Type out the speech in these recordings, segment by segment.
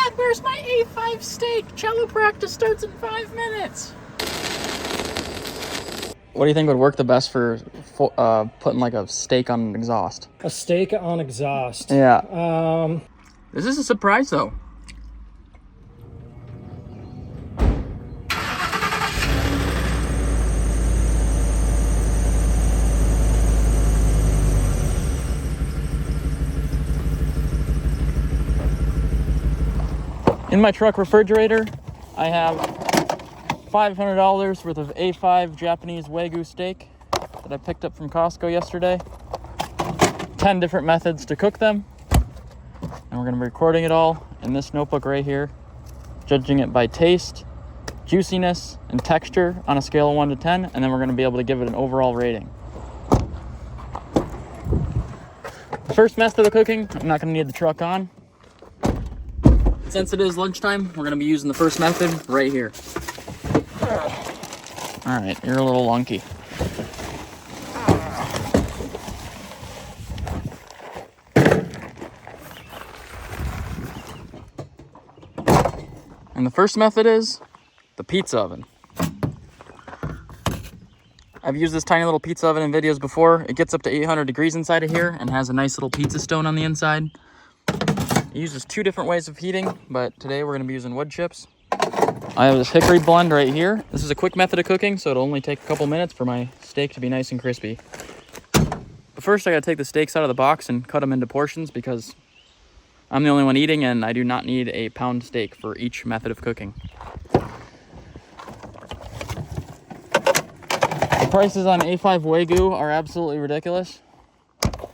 Dad, where's my A5 steak? Cello practice starts in 5 minutes. What do you think would work the best for putting like a steak on an exhaust? A steak on exhaust. Yeah. This is a surprise though. In my truck refrigerator, I have $500 worth of A5 Japanese Wagyu steak that I picked up from Costco yesterday. 10 different methods to cook them. And we're gonna be recording it all in this notebook right here, judging it by taste, juiciness, and texture on a scale of 1 to 10, and then we're gonna be able to give it an overall rating. The first method of cooking, I'm not gonna need the truck on. Since it is lunchtime, we're gonna be using the first method right here. All right, you're a little lunky. And the first method is the pizza oven. I've used this tiny little pizza oven in videos before. It gets up to 800 degrees inside of here and has a nice little pizza stone on the inside. It uses 2 different ways of heating, but today we're gonna be using wood chips. I have this hickory blend right here. This is a quick method of cooking, so it'll only take a couple minutes for my steak to be nice and crispy. But first I gotta take the steaks out of the box and cut them into portions because I'm the only one eating and I do not need a pound steak for each method of cooking. The prices on A5 Wagyu are absolutely ridiculous.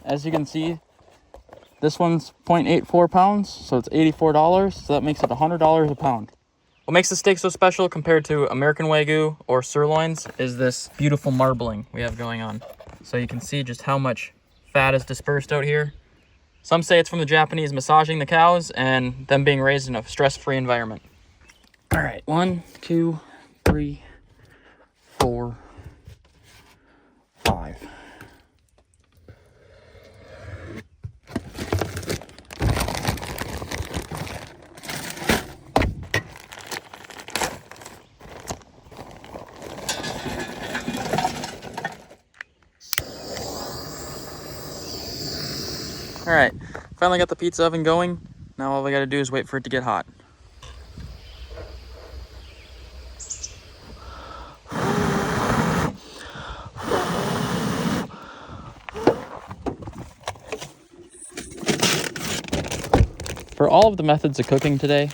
As you can see, this one's 0.84 pounds, so it's $84, so that makes it $100 a pound. What makes the steak so special compared to American Wagyu or sirloins is this beautiful marbling we have going on. So you can see just how much fat is dispersed out here. Some say it's from the Japanese massaging the cows and them being raised in a stress-free environment. All right, 1, 2, 3, 4, 5. All right, finally got the pizza oven going. Now all we gotta do is wait for it to get hot. For all of the methods of cooking today,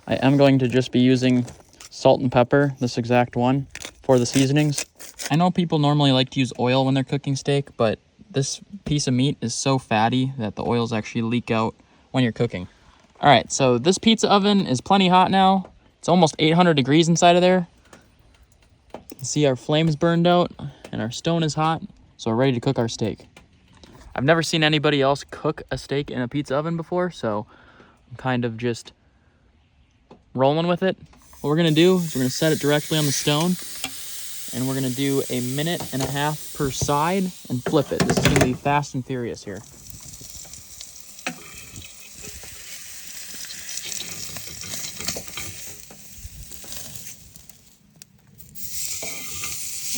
I am going to just be using salt and pepper, this exact one, for the seasonings. I know people normally like to use oil when they're cooking steak, but this piece of meat is so fatty that the oils actually leak out when you're cooking. All right, so this pizza oven is plenty hot now. It's almost 800 degrees inside of there. You can see our flames burned out and our stone is hot, so we're ready to cook our steak. I've never seen anybody else cook a steak in a pizza oven before, so I'm kind of just rolling with it. What we're gonna do is we're gonna set it directly on the stone, and we're gonna do 1.5 minutes per side and flip it. This is gonna be fast and furious here.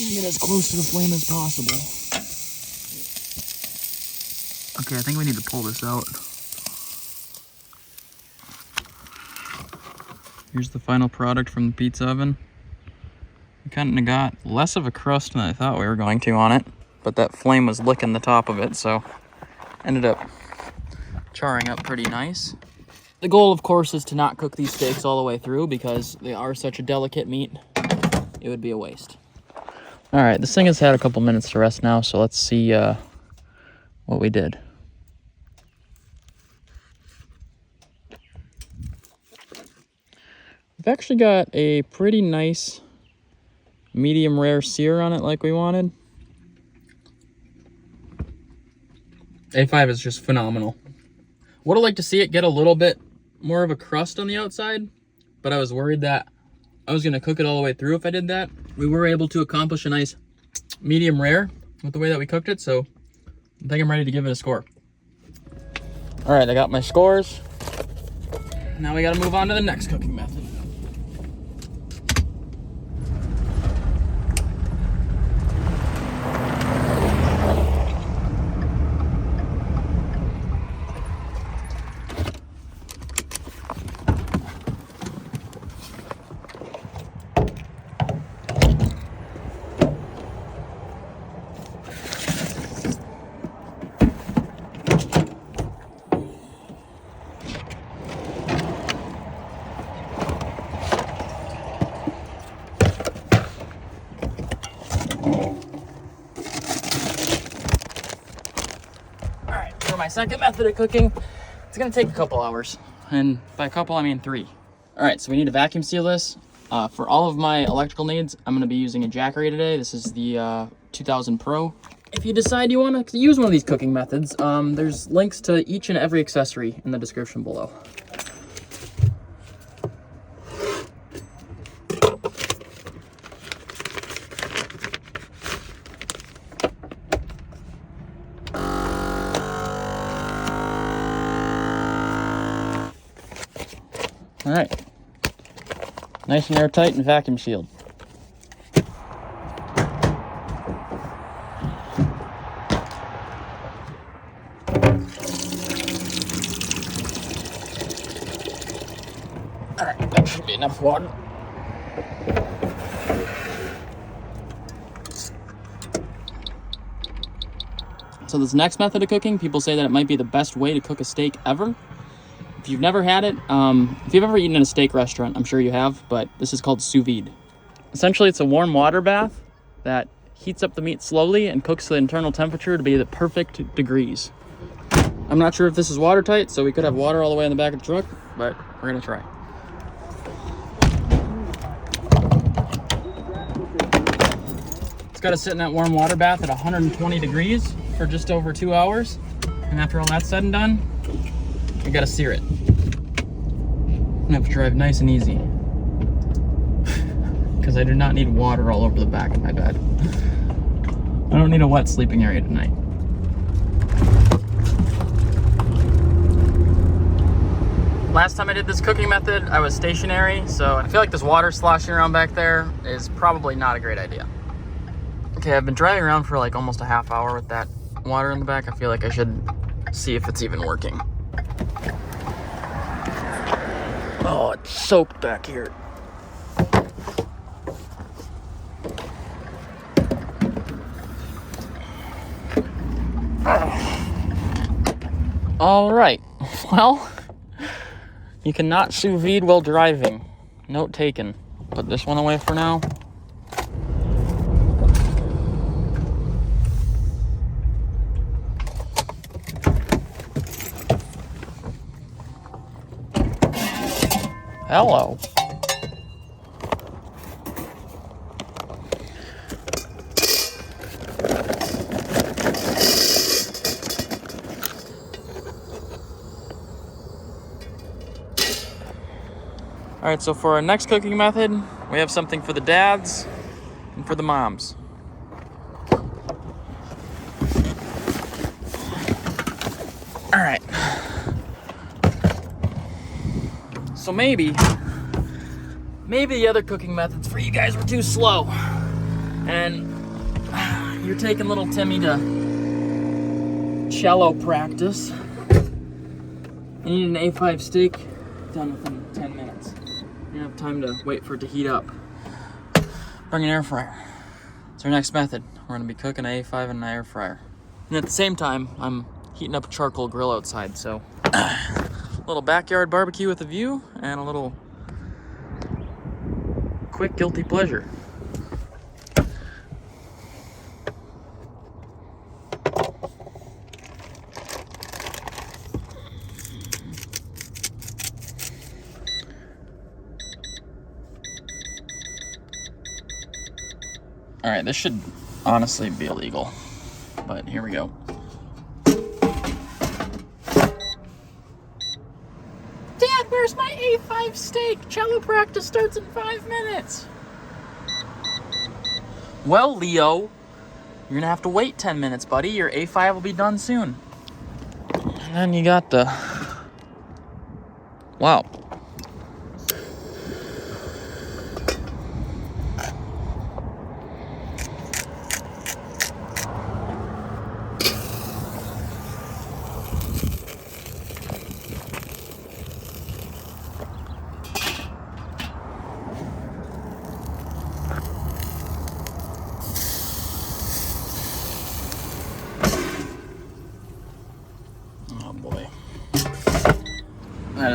Get as close to the flame as possible. Okay, I think we need to pull this out. Here's the final product from the pizza oven. We kind of got less of a crust than I thought we were going to on it, but that flame was licking the top of it, so ended up charring up pretty nice. The goal, of course, is to not cook these steaks all the way through because they are such a delicate meat. It would be a waste. All right, this thing has had a couple minutes to rest now, so let's see what we did. We've actually got a pretty nice medium rare sear on it like we wanted. A5 is just phenomenal. Would have liked to see it get a little bit more of a crust on the outside, but I was worried that I was going to cook it all the way through if I did that. We were able to accomplish a nice medium rare with the way that we cooked it, so I think I'm ready to give it a score. All right, I got my scores. Now we gotta move on to the next cooking method. My second method of cooking, it's gonna take a couple hours, and by a couple I mean 3. All right, so we need to vacuum seal this. For all of my electrical needs, I'm gonna be using a Jackery today. This is the 2000 Pro. If you decide you want to use one of these cooking methods, there's links to each and every accessory in the description below. All right, nice and airtight and vacuum sealed. All right, that should be enough water. So this next method of cooking, people say that it might be the best way to cook a steak ever. If you've never had it, if you've ever eaten in a steak restaurant, I'm sure you have, but this is called sous-vide. Essentially, it's a warm water bath that heats up the meat slowly and cooks the internal temperature to be the perfect degrees. I'm not sure if this is watertight, so we could have water all the way in the back of the truck, but we're gonna try. It's gotta sit in that warm water bath at 120 degrees for just over 2 hours. And after all that's said and done, we gotta sear it. I'm gonna have to drive nice and easy. Because I do not need water all over the back of my bed. I don't need a wet sleeping area tonight. Last time I did this cooking method, I was stationary, so I feel like this water sloshing around back there is probably not a great idea. Okay, I've been driving around for like almost a half hour with that water in the back. I feel like I should see if it's even working. Oh, it's soaked back here. All right, well, you cannot sous vide while driving. Note taken. Put this one away for now. Hello. All right, so for our next cooking method, we have something for the dads and for the moms. All right. So maybe the other cooking methods for you guys were too slow, and you're taking little Timmy to cello practice. You need an A5 steak done within 10 minutes. You don't have time to wait for it to heat up. Bring an air fryer. It's our next method. We're gonna be cooking an A5 in an air fryer. And at the same time, I'm heating up a charcoal grill outside, so a little backyard barbecue with a view and a little quick guilty pleasure. All right, this should honestly be illegal, but here we go. Dad, where's my A5 steak? Cello practice starts in 5 minutes. Well, Leo, you're gonna have to wait 10 minutes, buddy. Your A5 will be done soon. And then you got the... Wow,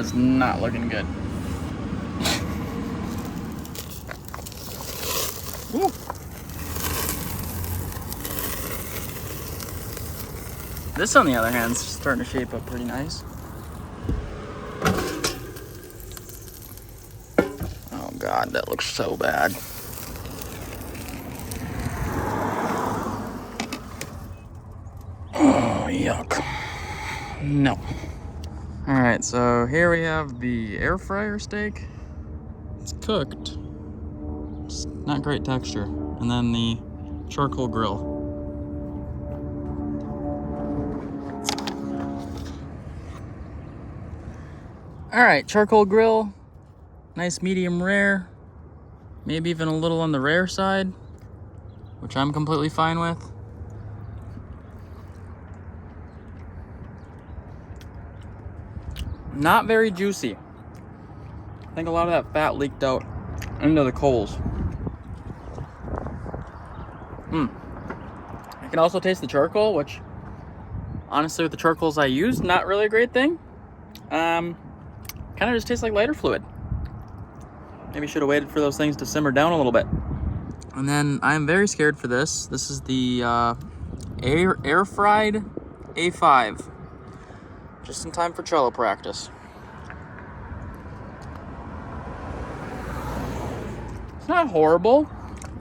is not looking good. Ooh. This, on the other hand, is starting to shape up pretty nice. Oh God, that looks so bad. Oh, yuck. No. All right, so here we have the air fryer steak. It's cooked. It's not great texture. And then the charcoal grill. All right, charcoal grill. Nice medium rare. Maybe even a little on the rare side, which I'm completely fine with. Not very juicy. I think a lot of that fat leaked out into the coals. I can also taste the charcoal, which honestly with the charcoals I use, not really a great thing. Kind of just tastes like lighter fluid. Maybe should have waited for those things to simmer down a little bit. And then I'm very scared for this. This is the air fried A5. Just in time for cello practice. It's not horrible.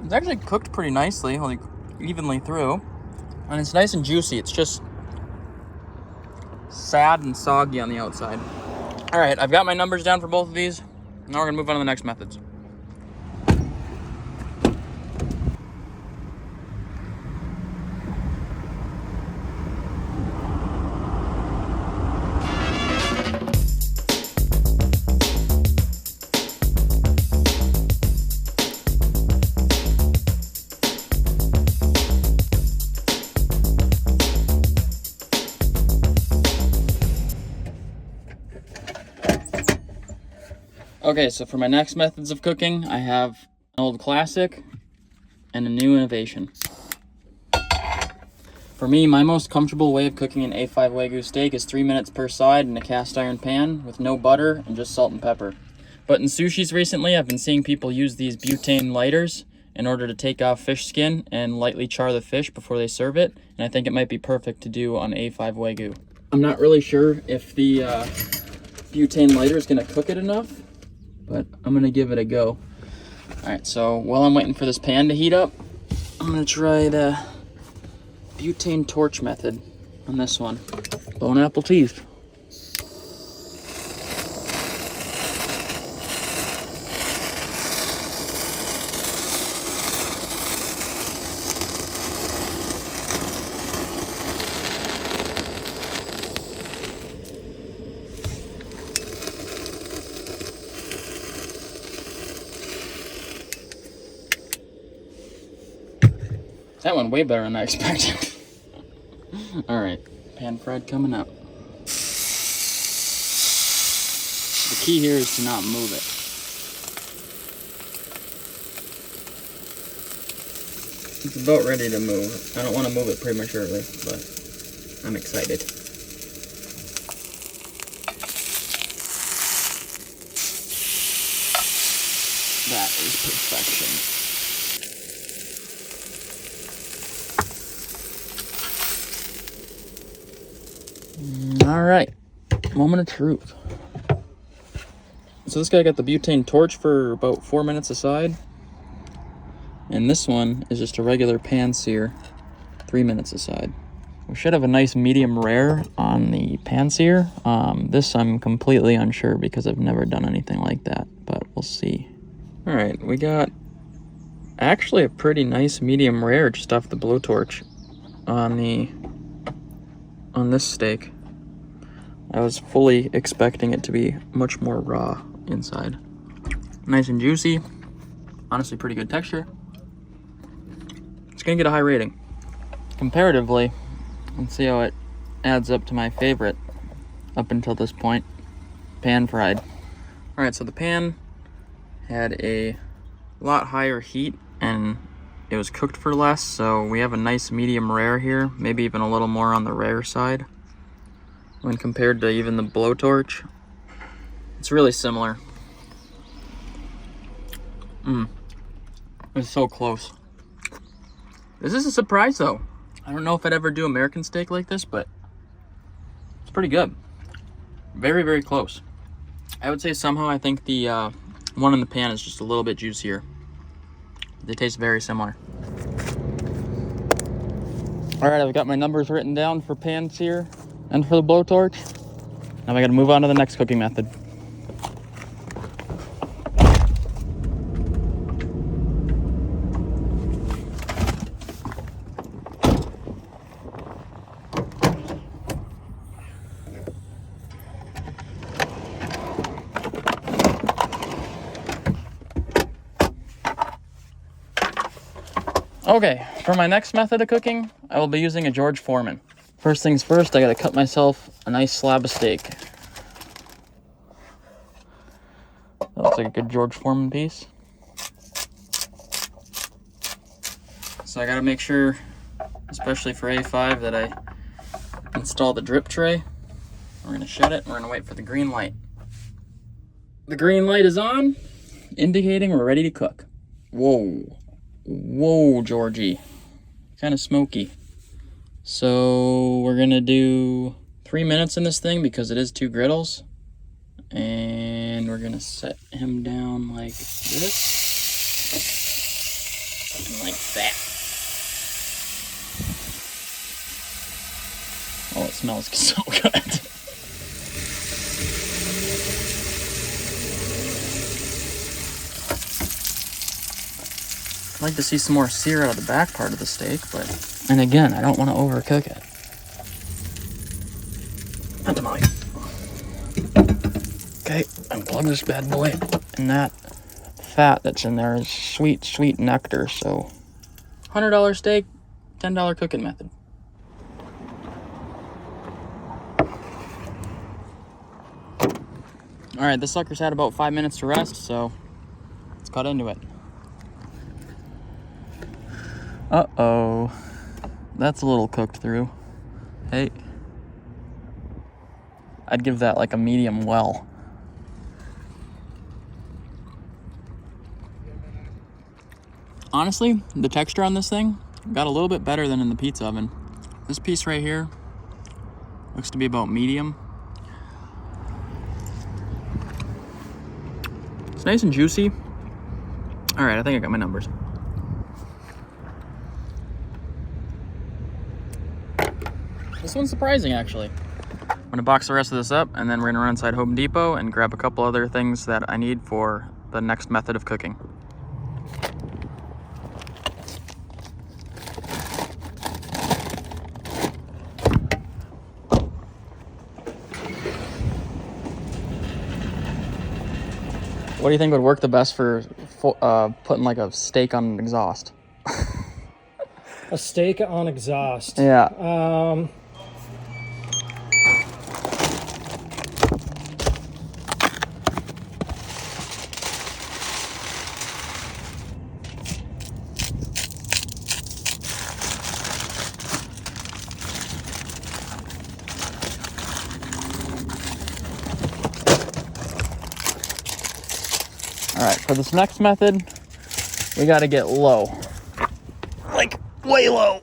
It's actually cooked pretty nicely, like evenly through. And it's nice and juicy. It's just sad and soggy on the outside. All right, I've got my numbers down for both of these. Now we're gonna move on to the next methods. Okay, so for my next methods of cooking, I have an old classic and a new innovation. For me, my most comfortable way of cooking an A5 Wagyu steak is 3 minutes per side in a cast iron pan with no butter and just salt and pepper. But in sushis recently, I've been seeing people use these butane lighters in order to take off fish skin and lightly char the fish before they serve it, and I think it might be perfect to do on A5 Wagyu. I'm not really sure if the butane lighter is going to cook it enough, but I'm gonna give it a go. All right, so while I'm waiting for this pan to heat up, I'm gonna try the butane torch method on this one. Bone apple teeth. That went way better than I expected. All right, pan fried coming up. The key here is to not move it. It's about ready to move. I don't want to move it prematurely, but I'm excited. That is perfection. All right, moment of truth. So this guy got the butane torch for about 4 minutes aside. And this one is just a regular pan sear, 3 minutes aside. We should have a nice medium rare on the pan sear. This I'm completely unsure because I've never done anything like that, but we'll see. All right, we got actually a pretty nice medium rare just off the blowtorch on this steak. I was fully expecting it to be much more raw inside. Nice and juicy. Honestly, pretty good texture. It's gonna get a high rating. Comparatively, let's see how it adds up to my favorite up until this point, pan fried. All right, so the pan had a lot higher heat and it was cooked for less, so we have a nice medium rare here, maybe even a little more on the rare side when compared to even the blowtorch. It's really similar. It's so close. This is a surprise though. I don't know if I'd ever do American steak like this, but it's pretty good. Very, very close. I would say somehow I think the one in the pan is just a little bit juicier. They taste very similar. All right, I've got my numbers written down for pan sear and for the blowtorch. Now I gotta move on to the next cooking method. Okay, for my next method of cooking, I will be using a George Foreman. First things first, I gotta cut myself a nice slab of steak. That looks like a good George Foreman piece. So I gotta make sure, especially for A5, that I install the drip tray. We're gonna shut it, and we're gonna wait for the green light. The green light is on, indicating we're ready to cook. Whoa. Whoa, Georgie. Kind of smoky. So we're gonna do 3 minutes in this thing because it is 2 griddles. And we're gonna set him down like this. And like that. Oh, it smells so good. I'd like to see some more sear out of the back part of the steak, but... And again, I don't want to overcook it. Not to mind. Okay, unplug this bad boy. And that fat that's in there is sweet, sweet nectar, so... $100 steak, $10 cooking method. Alright, this sucker's had about 5 minutes to rest, so... let's cut into it. Uh-oh. That's a little cooked through. Hey. I'd give that like a medium well. Honestly, the texture on this thing got a little bit better than in the pizza oven. This piece right here looks to be about medium. It's nice and juicy. All right, I think I got my numbers. This one's surprising, actually. I'm gonna box the rest of this up, and then we're gonna run inside Home Depot and grab a couple other things that I need for the next method of cooking. What do you think would work the best for putting like a steak on an exhaust? A steak on exhaust. Yeah. All right, for this next method, we got to get low. Like, way low.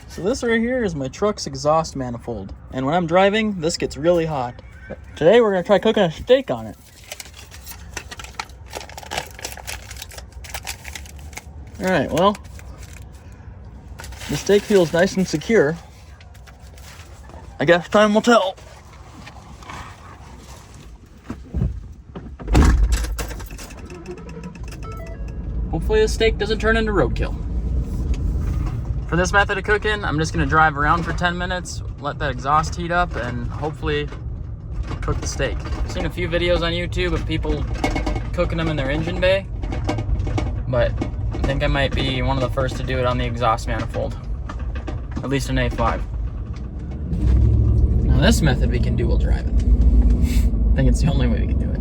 So this right here is my truck's exhaust manifold. And when I'm driving, this gets really hot. Today, we're going to try cooking a steak on it. All right, well, the steak feels nice and secure. I guess time will tell. Hopefully the steak doesn't turn into roadkill. For this method of cooking, I'm just gonna drive around for 10 minutes, let that exhaust heat up, and hopefully cook the steak. I've seen a few videos on YouTube of people cooking them in their engine bay, but I think I might be one of the first to do it on the exhaust manifold, at least an A5. Now this method we can do while driving. I think it's the only way we can do it.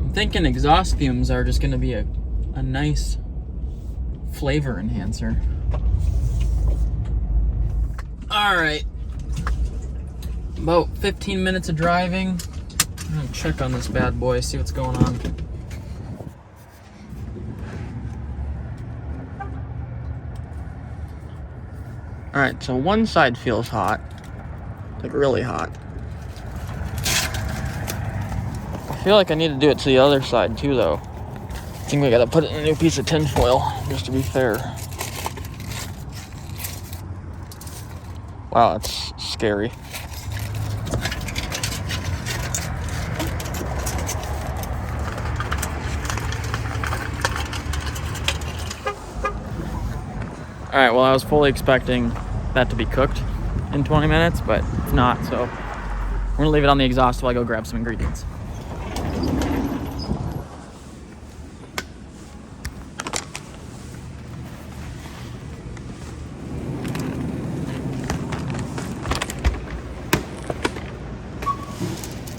I'm thinking exhaust fumes are just gonna be a a nice flavor enhancer. All right, about 15 minutes of driving. I'm gonna check on this bad boy, see what's going on. All right, so one side feels hot, like really hot. I feel like I need to do it to the other side too, though. I think we gotta put it in a new piece of tin foil, just to be fair. Wow, that's scary. All right, well, I was fully expecting that to be cooked in 20 minutes, but it's not, so we're gonna leave it on the exhaust while I go grab some ingredients.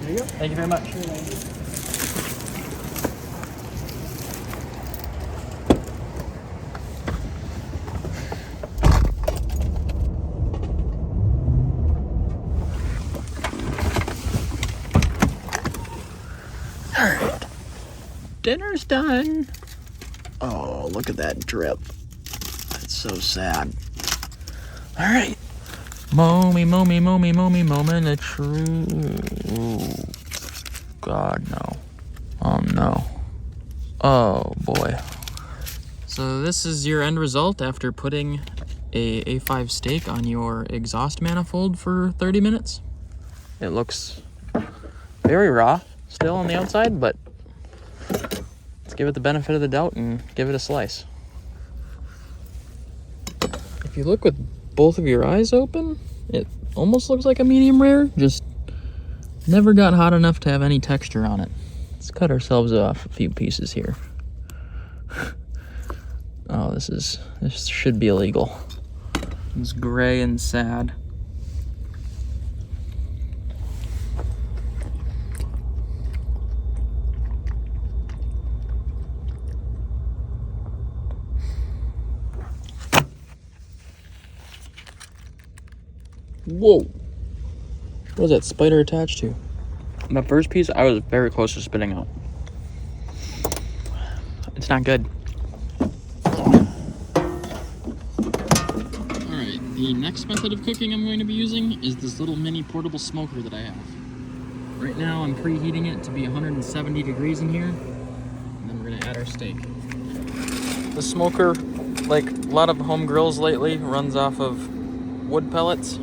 There you go. Thank you very much. Alright, dinner's done. Oh, look at that drip. That's so sad. Alright. Moment of truth. God, no. Oh, no. Oh, boy. So this is your end result after putting a A5 steak on your exhaust manifold for 30 minutes. It looks very raw still on the outside, but let's give it the benefit of the doubt and give it a slice. If you look with both of your eyes open, it almost looks like a medium rare, just never got hot enough to have any texture on it. Let's cut ourselves off a few pieces here. Oh, this should be illegal. It's gray and sad. Whoa! What was that spider attached to? The first piece I was very close to spitting out. It's not good. Alright, the next method of cooking I'm going to be using is this little mini portable smoker that I have. Right now I'm preheating it to be 170 degrees in here, and then we're going to add our steak. The smoker, like a lot of home grills lately, runs off of wood pellets.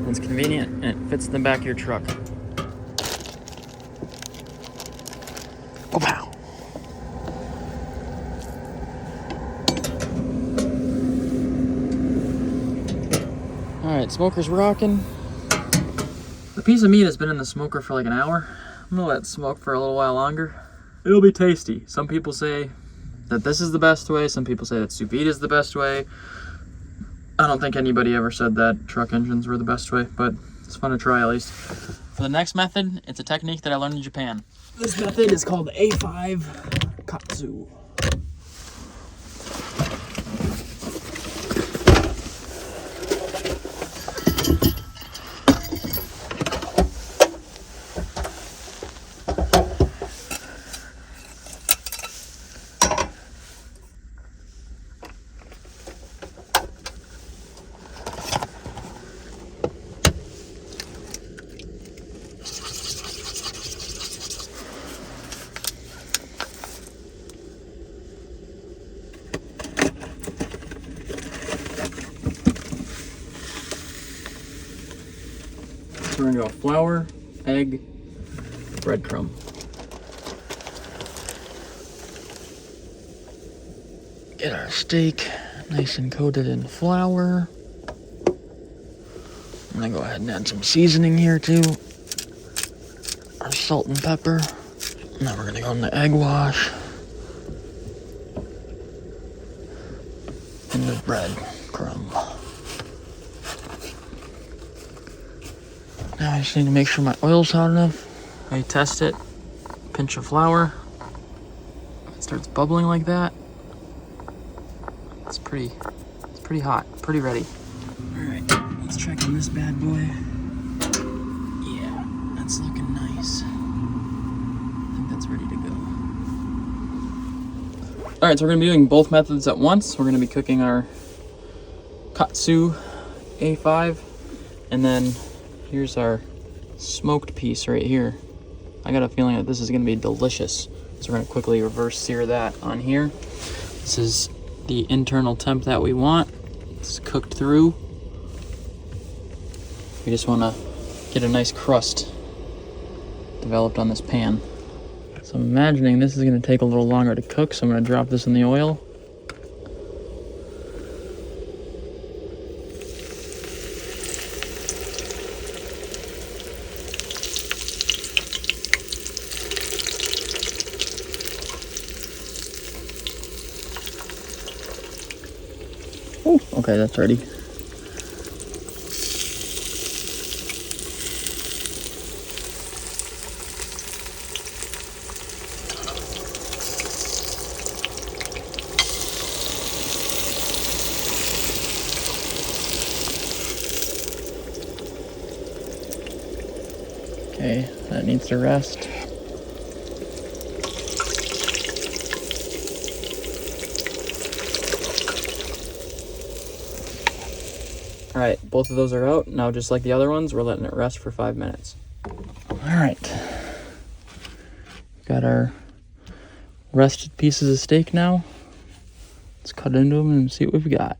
It's convenient and it fits in the back of your truck. Oh, wow. Alright, smoker's rocking. The piece of meat has been in the smoker for like an hour. I'm gonna let it smoke for a little while longer. It'll be tasty. Some people say that this is the best way. Some people say that sous-vide is the best way. I don't think anybody ever said that truck engines were the best way, but it's fun to try at least. For the next method, it's a technique that I learned in Japan. This method is called A5 katsu. We're gonna go flour, egg, breadcrumb. Get our steak nice and coated in flour. I'm gonna go ahead and add some seasoning here too. Our salt and pepper. And then we're gonna go in the egg wash. And the breadcrumb. Now I just need to make sure my oil's hot enough. I test it, pinch of flour. If it's starts bubbling like that, it's pretty hot, pretty ready. All right, let's check on this bad boy. Yeah, that's looking nice. I think that's ready to go. All right, so we're gonna be doing both methods at once. We're gonna be cooking our katsu A5, and then here's our smoked piece right here. I got a feeling that this is gonna be delicious. So we're gonna quickly reverse sear that on here. This is the internal temp that we want. It's cooked through. We just wanna get a nice crust developed on this pan. So I'm imagining this is gonna take a little longer to cook, so I'm gonna drop this in the oil. Ooh, okay, that's ready. Okay, that needs to rest. All right, both of those are out. Now, just like the other ones, we're letting it rest for 5 minutes. All right. Got our rested pieces of steak now. Let's cut into them and see what we've got.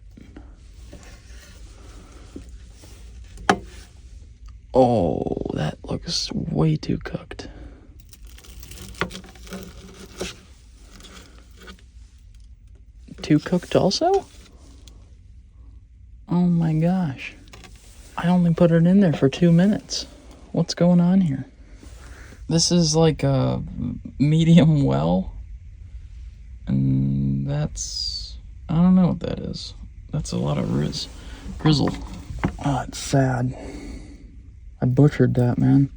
Oh, that looks way too cooked. Too cooked also? Oh my gosh. I only put it in there for 2 minutes. What's going on here? This is like a medium well. And that's... I don't know what that is. That's a lot of grizzle. Oh, it's sad. I butchered that, man.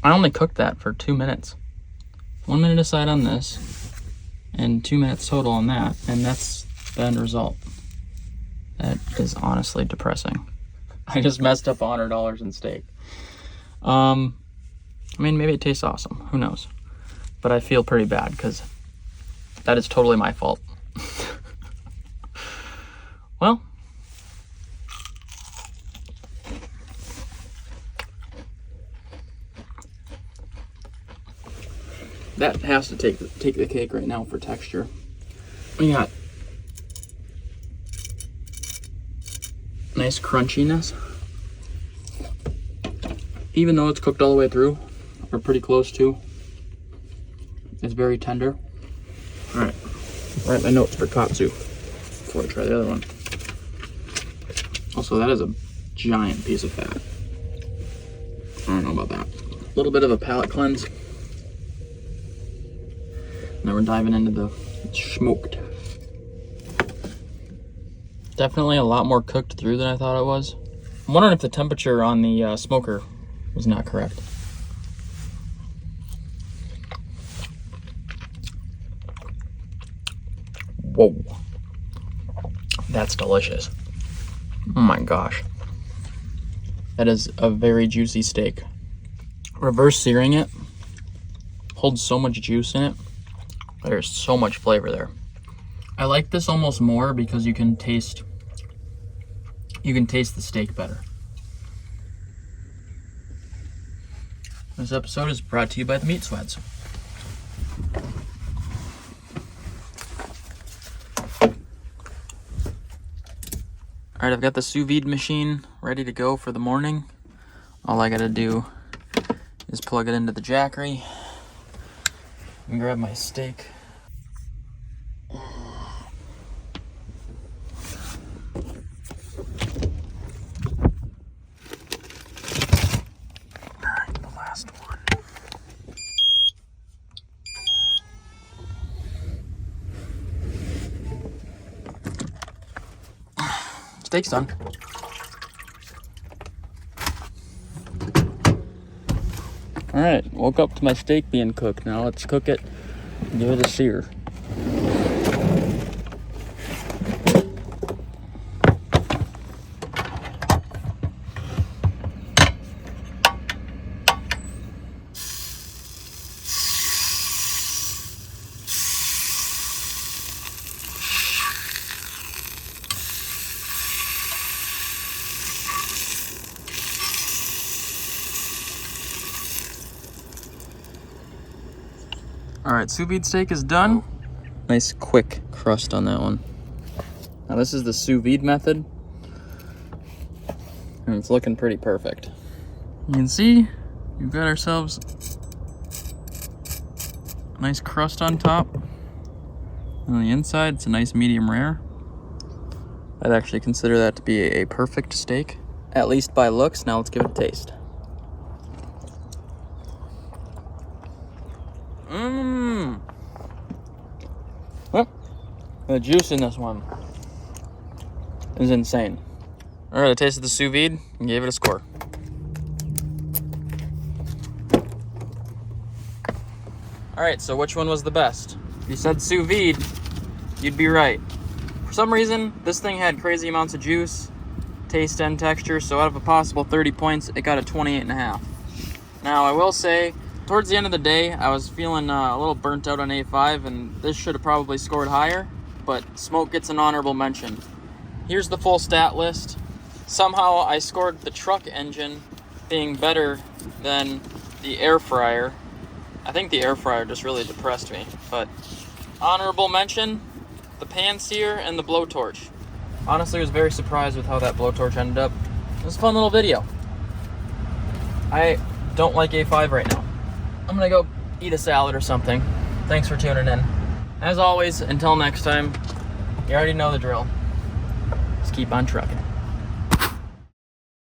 I only cooked that for 2 minutes. 1 minute aside on this, and 2 minutes total on that, and that's the end result. That is honestly depressing. I just messed up $100 in steak. I mean, maybe it tastes awesome. Who knows? But I feel pretty bad because that is totally my fault. Well, that has to take the cake right now for texture. We got nice crunchiness. Even though it's cooked all the way through, or pretty close to, it's very tender. All right, write my notes for katsu before I try the other one. Also, that is a giant piece of fat. I don't know about that. A little bit of a palate cleanse. Now we're diving into the smoked. Definitely a lot more cooked through than I thought it was. I'm wondering if the temperature on the smoker was not correct. Whoa. That's delicious. Oh my gosh. That is a very juicy steak. Reverse searing it holds so much juice in it. There's so much flavor there. I like this almost more because you can taste the steak better. This episode is brought to you by the Meat Sweats. All right, I've got the sous-vide machine ready to go for the morning. All I gotta do is plug it into the jackery and grab my steak. Steak's done. All right, woke up to my steak being cooked. Now let's cook it and give it a sear. All right, sous vide steak is done. Nice quick crust on that one. Now this is the sous vide method, and it's looking pretty perfect. You can see we've got ourselves a nice crust on top. On the inside, it's a nice medium rare. I'd actually consider that to be a perfect steak, at least by looks. Now let's give it a taste. Well, the juice in this one is insane. All right, I tasted the sous vide and gave it a score. All right, so which one was the best? If you said sous vide, you'd be right. For some reason, this thing had crazy amounts of juice, taste, and texture, so out of a possible 30 points, it got a 28.5. Now, I will say, towards the end of the day, I was feeling a little burnt out on A5, and this should have probably scored higher, but smoke gets an honorable mention. Here's the full stat list. Somehow, I scored the truck engine being better than the air fryer. I think the air fryer just really depressed me, but honorable mention, the pan sear and the blowtorch. Honestly, I was very surprised with how that blowtorch ended up. It was a fun little video. I don't like A5 right now. I'm gonna go eat a salad or something. Thanks for tuning in. As always, until next time, you already know the drill. Just keep on trucking.